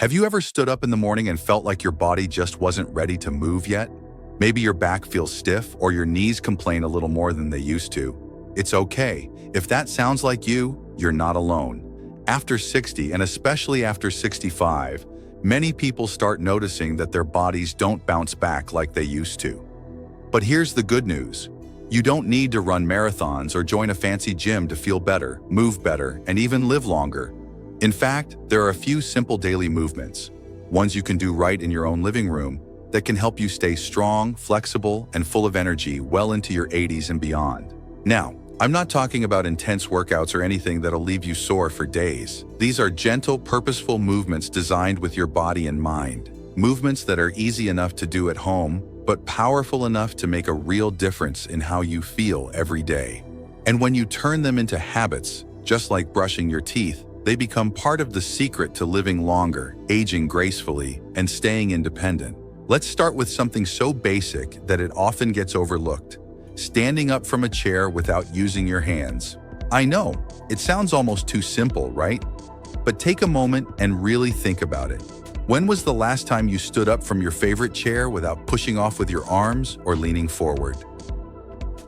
Have you ever stood up in the morning and felt like your body just wasn't ready to move yet? Maybe your back feels stiff or your knees complain a little more than they used to. It's okay. If that sounds like you, you're not alone. After 60, and especially after 65, many people start noticing that their bodies don't bounce back like they used to. But here's the good news. You don't need to run marathons or join a fancy gym to feel better, move better, and even live longer. In fact, there are a few simple daily movements, ones you can do right in your own living room, that can help you stay strong, flexible, and full of energy well into your 80s and beyond. Now, I'm not talking about intense workouts or anything that'll leave you sore for days. These are gentle, purposeful movements designed with your body in mind. Movements that are easy enough to do at home, but powerful enough to make a real difference in how you feel every day. And when you turn them into habits, just like brushing your teeth, they become part of the secret to living longer, aging gracefully, and staying independent. Let's start with something so basic that it often gets overlooked: standing up from a chair without using your hands. I know, it sounds almost too simple, right? But take a moment and really think about it. When was the last time you stood up from your favorite chair without pushing off with your arms or leaning forward?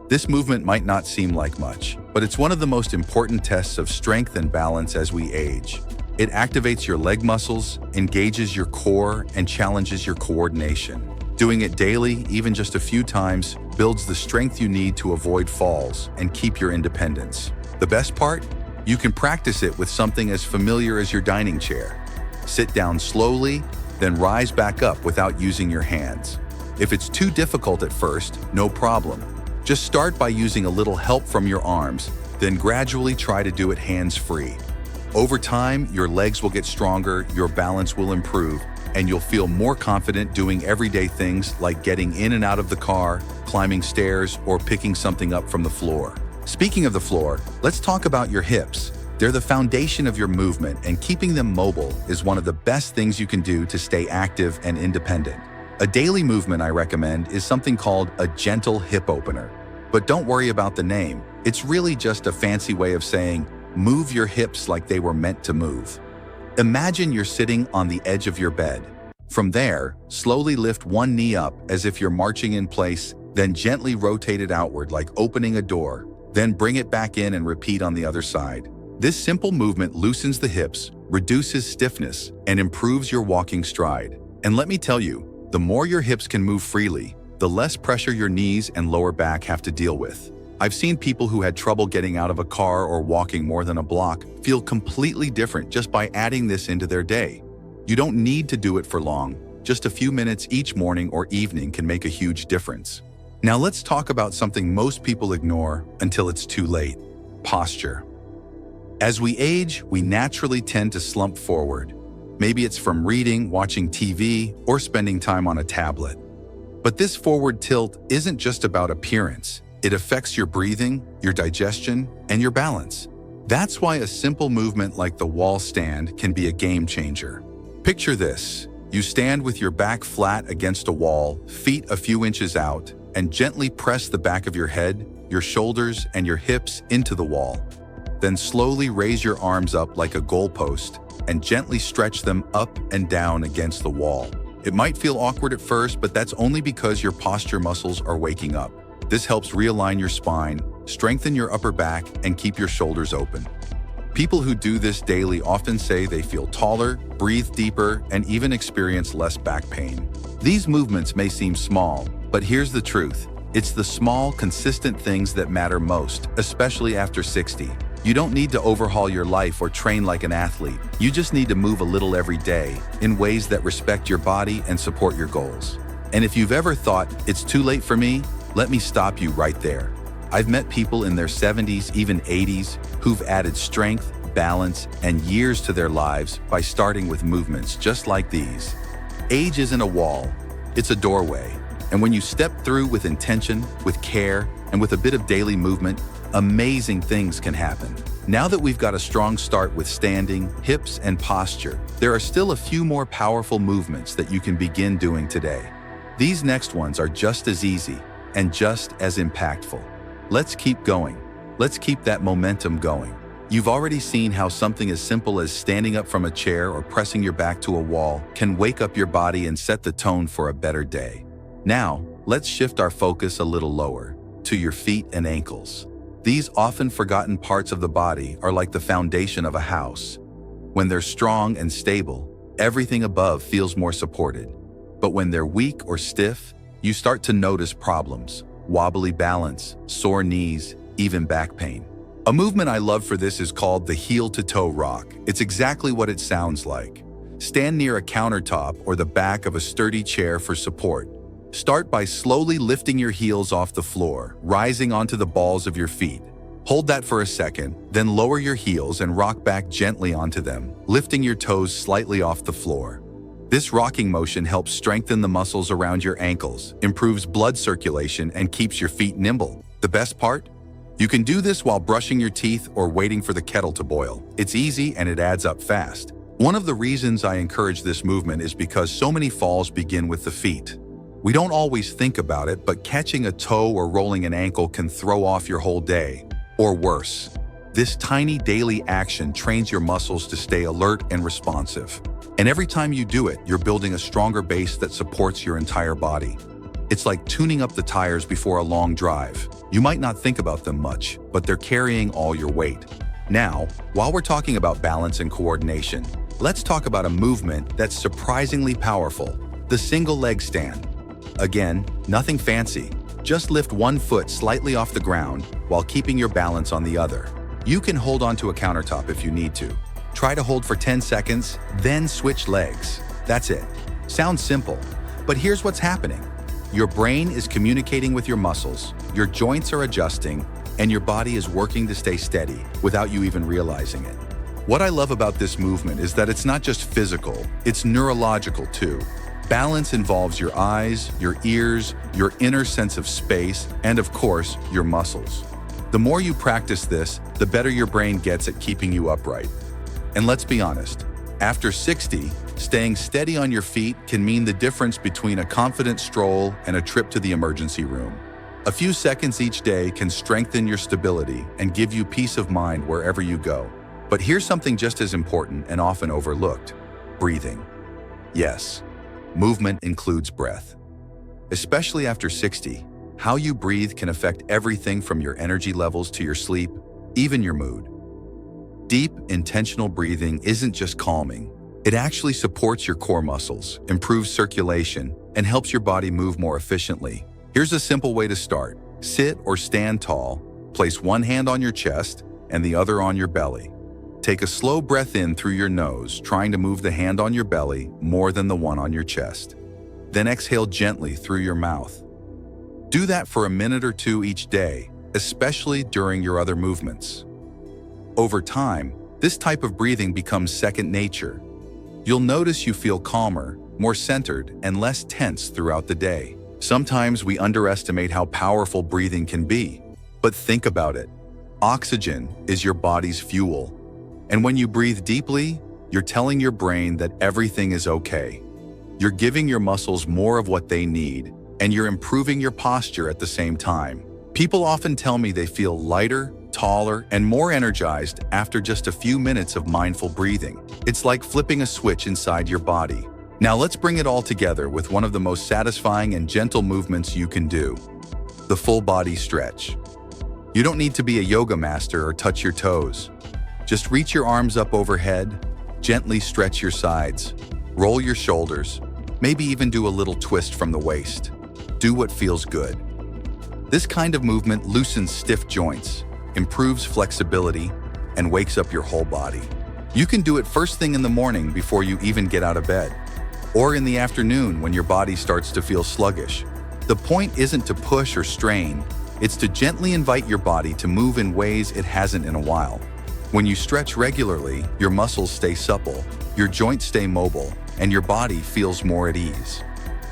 This movement might not seem like much, but it's one of the most important tests of strength and balance as we age. It activates your leg muscles, engages your core, and challenges your coordination. Doing it daily, even just a few times, builds the strength you need to avoid falls and keep your independence. The best part? You can practice it with something as familiar as your dining chair. Sit down slowly, then rise back up without using your hands. If it's too difficult at first, no problem. Just start by using a little help from your arms, then gradually try to do it hands-free. Over time, your legs will get stronger, your balance will improve, and you'll feel more confident doing everyday things like getting in and out of the car, climbing stairs, or picking something up from the floor. Speaking of the floor, let's talk about your hips. They're the foundation of your movement, and keeping them mobile is one of the best things you can do to stay active and independent. A daily movement I recommend is something called a gentle hip opener. But don't worry about the name. It's really just a fancy way of saying, move your hips like they were meant to move. Imagine you're sitting on the edge of your bed. From there, slowly lift one knee up as if you're marching in place, then gently rotate it outward like opening a door. Then bring it back in and repeat on the other side. This simple movement loosens the hips, reduces stiffness, and improves your walking stride. And let me tell you, the more your hips can move freely, the less pressure your knees and lower back have to deal with. I've seen people who had trouble getting out of a car or walking more than a block feel completely different just by adding this into their day. You don't need to do it for long. Just a few minutes each morning or evening can make a huge difference. Now let's talk about something most people ignore until it's too late: posture. As we age, we naturally tend to slump forward. Maybe it's from reading, watching TV, or spending time on a tablet. But this forward tilt isn't just about appearance. It affects your breathing, your digestion, and your balance. That's why a simple movement like the wall stand can be a game changer. Picture this. You stand with your back flat against a wall, feet a few inches out, and gently press the back of your head, your shoulders, and your hips into the wall. Then slowly raise your arms up like a goalpost and gently stretch them up and down against the wall. It might feel awkward at first, but that's only because your posture muscles are waking up. This helps realign your spine, strengthen your upper back, and keep your shoulders open. People who do this daily often say they feel taller, breathe deeper, and even experience less back pain. These movements may seem small, but here's the truth. It's the small, consistent things that matter most, especially after 60. You don't need to overhaul your life or train like an athlete. You just need to move a little every day in ways that respect your body and support your goals. And if you've ever thought, it's too late for me, let me stop you right there. I've met people in their 70s, even 80s, who've added strength, balance, and years to their lives by starting with movements just like these. Age isn't a wall, it's a doorway. And when you step through with intention, with care, and with a bit of daily movement, amazing things can happen. Now that we've got a strong start with standing, hips, and posture, there are still a few more powerful movements that you can begin doing today. These next ones are just as easy and just as impactful. Let's keep going. Let's keep that momentum going. You've already seen how something as simple as standing up from a chair or pressing your back to a wall can wake up your body and set the tone for a better day. Now, let's shift our focus a little lower, to your feet and ankles. These often forgotten parts of the body are like the foundation of a house. When they're strong and stable, everything above feels more supported. But when they're weak or stiff, you start to notice problems: wobbly balance, sore knees, even back pain. A movement I love for this is called the heel-to-toe rock. It's exactly what it sounds like. Stand near a countertop or the back of a sturdy chair for support. Start by slowly lifting your heels off the floor, rising onto the balls of your feet. Hold that for a second, then lower your heels and rock back gently onto them, lifting your toes slightly off the floor. This rocking motion helps strengthen the muscles around your ankles, improves blood circulation, and keeps your feet nimble. The best part? You can do this while brushing your teeth or waiting for the kettle to boil. It's easy and it adds up fast. One of the reasons I encourage this movement is because so many falls begin with the feet. We don't always think about it, but catching a toe or rolling an ankle can throw off your whole day. Or worse, this tiny daily action trains your muscles to stay alert and responsive. And every time you do it, you're building a stronger base that supports your entire body. It's like tuning up the tires before a long drive. You might not think about them much, but they're carrying all your weight. Now, while we're talking about balance and coordination, let's talk about a movement that's surprisingly powerful: the single leg stand. Again, nothing fancy. Just lift one foot slightly off the ground while keeping your balance on the other. You can hold onto a countertop if you need to. Try to hold for 10 seconds, then switch legs. That's it. Sounds simple, but here's what's happening. Your brain is communicating with your muscles, your joints are adjusting, and your body is working to stay steady without you even realizing it. What I love about this movement is that it's not just physical, it's neurological too. Balance involves your eyes, your ears, your inner sense of space, and of course, your muscles. The more you practice this, the better your brain gets at keeping you upright. And let's be honest, after 60, staying steady on your feet can mean the difference between a confident stroll and a trip to the emergency room. A few seconds each day can strengthen your stability and give you peace of mind wherever you go. But here's something just as important and often overlooked: breathing. Yes, movement includes breath. Especially after 60, how you breathe can affect everything from your energy levels to your sleep, even your mood. Deep, intentional breathing isn't just calming. It actually supports your core muscles, improves circulation, and helps your body move more efficiently. Here's a simple way to start. Sit or stand tall, place one hand on your chest and the other on your belly. Take a slow breath in through your nose, trying to move the hand on your belly more than the one on your chest. Then exhale gently through your mouth. Do that for a minute or two each day, especially during your other movements. Over time, this type of breathing becomes second nature. You'll notice you feel calmer, more centered, and less tense throughout the day. Sometimes we underestimate how powerful breathing can be. But think about it. Oxygen is your body's fuel. And when you breathe deeply, you're telling your brain that everything is okay. You're giving your muscles more of what they need, and you're improving your posture at the same time. People often tell me they feel lighter, taller, and more energized after just a few minutes of mindful breathing. It's like flipping a switch inside your body. Now let's bring it all together with one of the most satisfying and gentle movements you can do: the full body stretch. You don't need to be a yoga master or touch your toes. Just reach your arms up overhead, gently stretch your sides, roll your shoulders, maybe even do a little twist from the waist. Do what feels good. This kind of movement loosens stiff joints, improves flexibility, and wakes up your whole body. You can do it first thing in the morning before you even get out of bed, or in the afternoon when your body starts to feel sluggish. The point isn't to push or strain, it's to gently invite your body to move in ways it hasn't in a while. When you stretch regularly, your muscles stay supple, your joints stay mobile, and your body feels more at ease.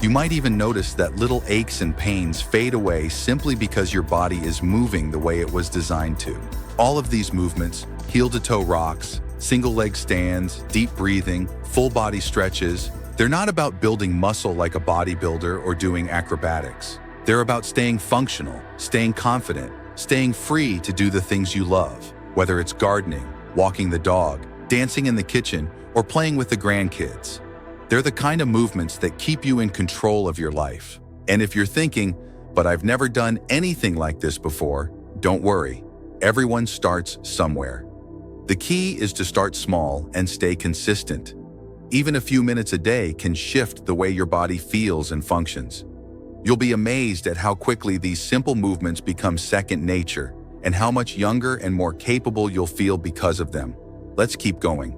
You might even notice that little aches and pains fade away simply because your body is moving the way it was designed to. All of these movements, heel-to-toe rocks, single leg stands, deep breathing, full body stretches, they're not about building muscle like a bodybuilder or doing acrobatics. They're about staying functional, staying confident, staying free to do the things you love. whether it's gardening, walking the dog, dancing in the kitchen, or playing with the grandkids. They're the kind of movements that keep you in control of your life. And if you're thinking, but I've never done anything like this before, don't worry. Everyone starts somewhere. The key is to start small and stay consistent. Even a few minutes a day can shift the way your body feels and functions. You'll be amazed at how quickly these simple movements become second nature and how much younger and more capable you'll feel because of them. Let's keep going.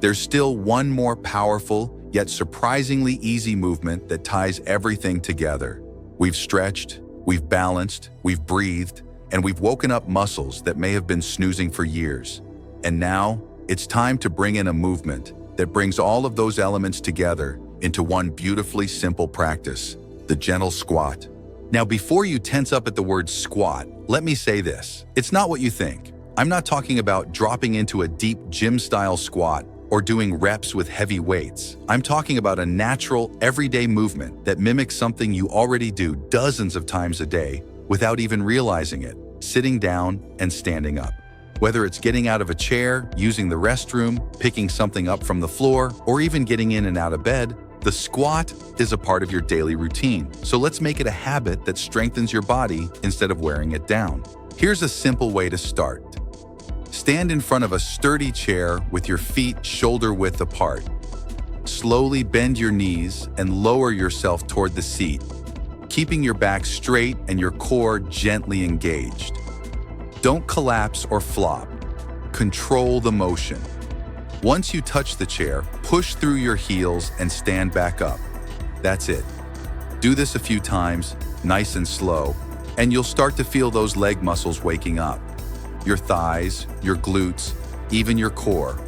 There's still one more powerful, yet surprisingly easy movement that ties everything together. We've stretched, we've balanced, we've breathed, and we've woken up muscles that may have been snoozing for years. And now, it's time to bring in a movement that brings all of those elements together into one beautifully simple practice, the gentle squat. Now, before you tense up at the word squat, let me say this. It's not what you think. I'm not talking about dropping into a deep gym-style squat or doing reps with heavy weights. I'm talking about a natural, everyday movement that mimics something you already do dozens of times a day without even realizing it, sitting down and standing up. Whether it's getting out of a chair, using the restroom, picking something up from the floor, or even getting in and out of bed, the squat is a part of your daily routine. So let's make it a habit that strengthens your body instead of wearing it down. Here's a simple way to start. Stand in front of a sturdy chair with your feet shoulder-width apart. Slowly bend your knees and lower yourself toward the seat, keeping your back straight and your core gently engaged. Don't collapse or flop. Control the motion. Once you touch the chair, push through your heels and stand back up. That's it. Do this a few times, nice and slow, and you'll start to feel those leg muscles waking up. Your thighs, your glutes, even your core,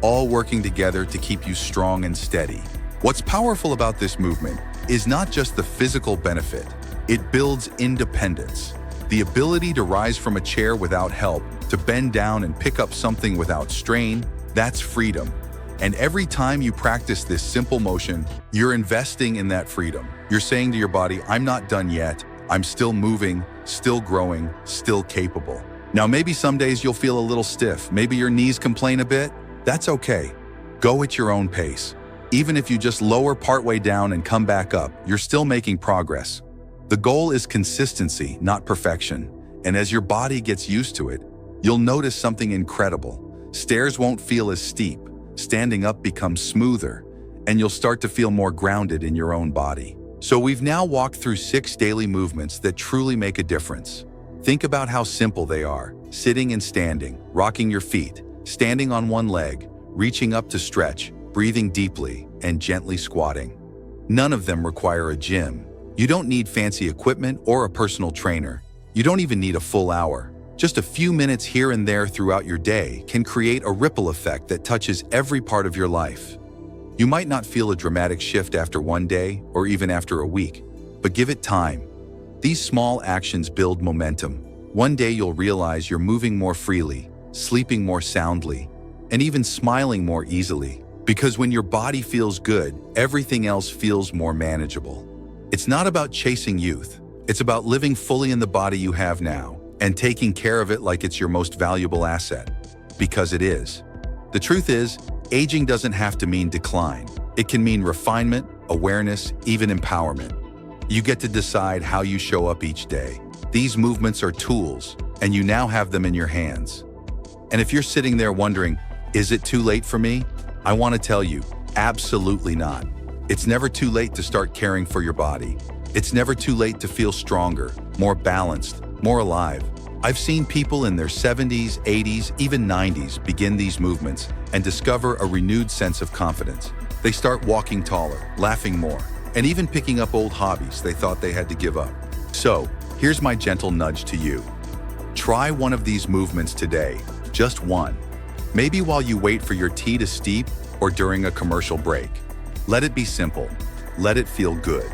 all working together to keep you strong and steady. What's powerful about this movement is not just the physical benefit, it builds independence. The ability to rise from a chair without help, to bend down and pick up something without strain, that's freedom. And every time you practice this simple motion, you're investing in that freedom. You're saying to your body, I'm not done yet. I'm still moving, still growing, still capable. Now, maybe some days you'll feel a little stiff. Maybe your knees complain a bit. That's okay. Go at your own pace. Even if you just lower partway down and come back up, you're still making progress. The goal is consistency, not perfection. And as your body gets used to it, you'll notice something incredible. Stairs won't feel as steep, standing up becomes smoother, and you'll start to feel more grounded in your own body. So we've now walked through 6 daily movements that truly make a difference. Think about how simple they are: sitting and standing, rocking your feet, standing on one leg, reaching up to stretch, breathing deeply, and gently squatting. None of them require a gym. You don't need fancy equipment or a personal trainer. You don't even need a full hour. Just a few minutes here and there throughout your day can create a ripple effect that touches every part of your life. You might not feel a dramatic shift after one day or even after a week, but give it time. These small actions build momentum. One day you'll realize you're moving more freely, sleeping more soundly, and even smiling more easily. Because when your body feels good, everything else feels more manageable. It's not about chasing youth. It's about living fully in the body you have now and taking care of it like it's your most valuable asset. Because it is. The truth is, aging doesn't have to mean decline. It can mean refinement, awareness, even empowerment. You get to decide how you show up each day. These movements are tools, and you now have them in your hands. And if you're sitting there wondering, is it too late for me? I want to tell you, absolutely not. It's never too late to start caring for your body. It's never too late to feel stronger, more balanced, more alive. I've seen people in their 70s, 80s, even 90s begin these movements and discover a renewed sense of confidence. They start walking taller, laughing more, and even picking up old hobbies they thought they had to give up. So, here's my gentle nudge to you. Try one of these movements today, just one. Maybe while you wait for your tea to steep or during a commercial break. Let it be simple. Let it feel good.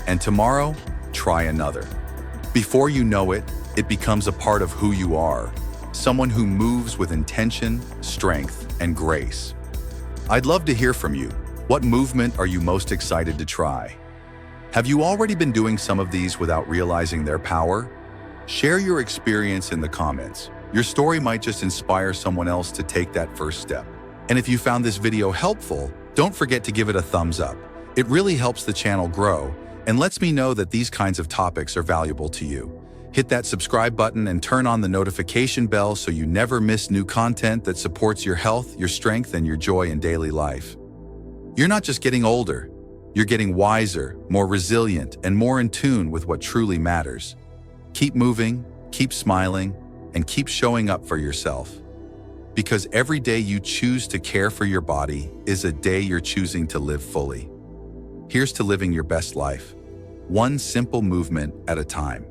And tomorrow, try another. Before you know it, it becomes a part of who you are. Someone who moves with intention, strength, and grace. I'd love to hear from you. What movement are you most excited to try? Have you already been doing some of these without realizing their power? Share your experience in the comments. Your story might just inspire someone else to take that first step. And if you found this video helpful, don't forget to give it a thumbs up. It really helps the channel grow and lets me know that these kinds of topics are valuable to you. Hit that subscribe button and turn on the notification bell so you never miss new content that supports your health, your strength, and your joy in daily life. You're not just getting older, you're getting wiser, more resilient, and more in tune with what truly matters. Keep moving, keep smiling, and keep showing up for yourself. Because every day you choose to care for your body is a day you're choosing to live fully. Here's to living your best life, one simple movement at a time.